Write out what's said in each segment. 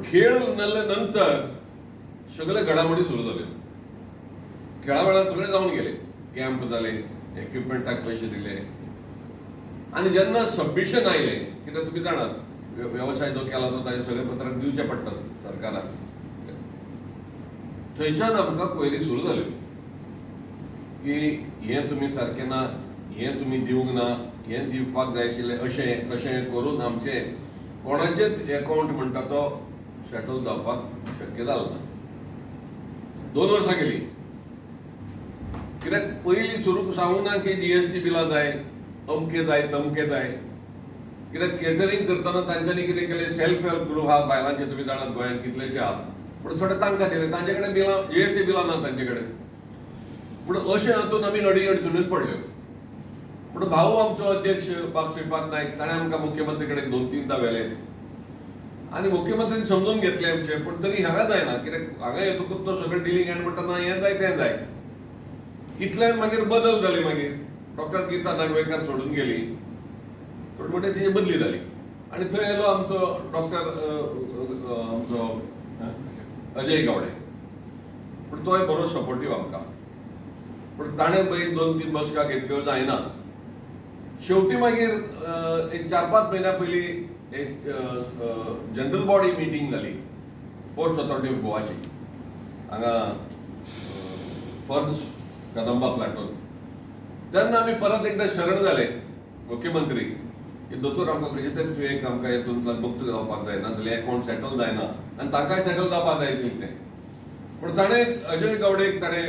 खेळ नंतर सगळे घडामोडी सुरू झाले. खेळावेळात सगळे जाऊन गेले, कॅम्प झाले, इक्विपमेंटाक पैसे दिले. आणि जेन्ना सबमिशन आयले, कित्याक तुम्ही जाणात व्यवसाय जो केला तो ताजे सगळे पत्राक दिवचे पडटात सरकाराक. थंयच्यान आमकां क्वेरी सुरू जाल्यो की हें तुमी सारकें ना, हें तुमी दिवंक ना, हें दिवपाक जाय आशिल्लें, अशें तशें करून आमचे कोणाचेच अकाउंट म्हणटा तो सेटल जावपाक शक्य जालो ना. 2 वर्सां गेली. कित्याक पयलीं सुरू सांगूं ना की जीएसटी बिलां जाय, अमके जाय तमके जाय. कित्याक कॅटरिंग करतना तांच्यांनी कितें केलें, सेल्फ हेल्प ग्रूप आहा बायलांचे, तुमी जाणात गोंयांत कितलेशे आहात, पूण थोडे तांकां दिले. तांचे कडेन बिलां, जीएसटी बिलां ना तांचे कडेन. पूण अशें हातून आमी अडचणीन पडल्यो. पूण भाऊ आमचो अध्यक्ष बाब श्रीपाद नायक ताणें आमकां मुख्यमंत्री कडेन 2-3दां व्हेले आनी मुख्यमंत्र्यान समजून घेतलें आमचें. पूण तरी हांगा जायना, कित्याक हांगा येतकूच तो सगळें डिलींग हँड म्हणटा ना, हें जाय तें जाय. इतल्यान मागीर बदल जाले. मागीर डॉक्टर गीता नागवेकर सोडून गेली, सोडून म्हणटा तिची बदली जाली. आनी थंय येयलो आमचो डॉक्टर आमचो अजय गावडे. पूण तोय बरो सपोर्टीव आमकां. पूण ताणें पळय 2-3 बसका घेतल्यो, जायना. शेवटी मागीर एक 4-5 म्हयन्या पयलीं जनरल बॉडी मिटींग जाली स्पोर्ट्स ऑथॉरिटी ऑफ गोवाची हांगा फर्ज कदंबा प्लॅटून. तेन्ना आमी परत एकदां शरण जाले मुख्यमंत्री की दोतोर आमकां खंयचे तरी तुवें आमकां हेतूंतल्यान मुक्त जावपाक जाय, नाजाल्यार अकाउंट सेटल जायना आनी तांकांय सेटल जावपाक जाय आशिल्लें तें. पूण ताणें अजय गावडेक ताणें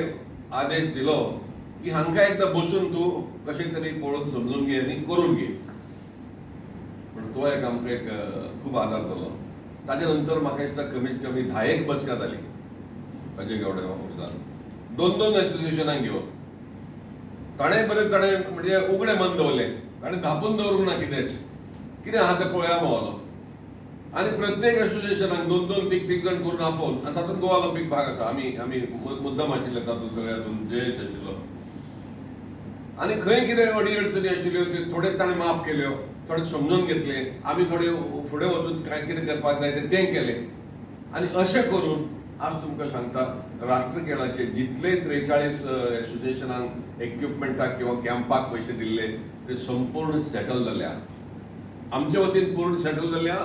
आदेश दिलो की हांकां एकदां बसून तूं कशें तरी पळोवन समजून घे आनी करून घे. पूण तो एक आमकां एक खूब आदार जालो. ताजे नंतर म्हाका दिसता कमीत कमी 10 बसका जाली अजय गावडे विरोधांत, 2-2 एसोसिएशनांक घेवन. ताणें बरें ताणें म्हणजे उगडें मन दवरलें. ताणें धांपून दवरूंक ना कितें आहा तें पळोवया म्हणलो. आनी प्रत्येक एसोसिएशनाक 2-2, 3-3 जाण करून आपोवन, आनी तातूंत गोवा ऑलिंपीक भाग आसा. आमी मुद्दम आशिल्ले तातूंत, सगळे हातूंत जयेश आशिल्लो. आनी खंय कितें अडचणी आशिल्ल्यो त्यो थोडे ताणें माफ केल्यो, थोडे समजून घेतले. आमी थोडे फुडें वचून काय कितें करपाक जाय तें केलें. आनी अशें करून आज तुमकां सांगता, राष्ट्र खेळाचे जितले 43 एसोसिएशनांक इक्विपमेंटाक किंवा कॅम्पाक पयशे दिल्ले ते संपूर्ण सेटल जाल्या. आमचे वतीन पूर्ण सेटल जाल्या.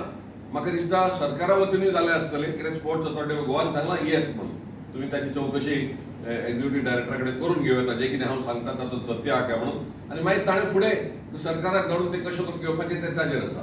म्हाका दिसता सरकारा वतीनूय जालें आसतलें, कित्याक स्पोर्ट्स ऑथॉरिटी ऑफ गोवान सांगलां येस म्हणून. तुमी ताची चवकशी एक्झिक्युटीव डायरेक्टरा कडेन करून घेवया, जें कितें हांव सांगता तातूंत सत्य आहा काय म्हणून. आनी मागीर ताणें फुडें सरकाराक धाडून तें कशें करून घेवपाचें तें ताजेर आसा.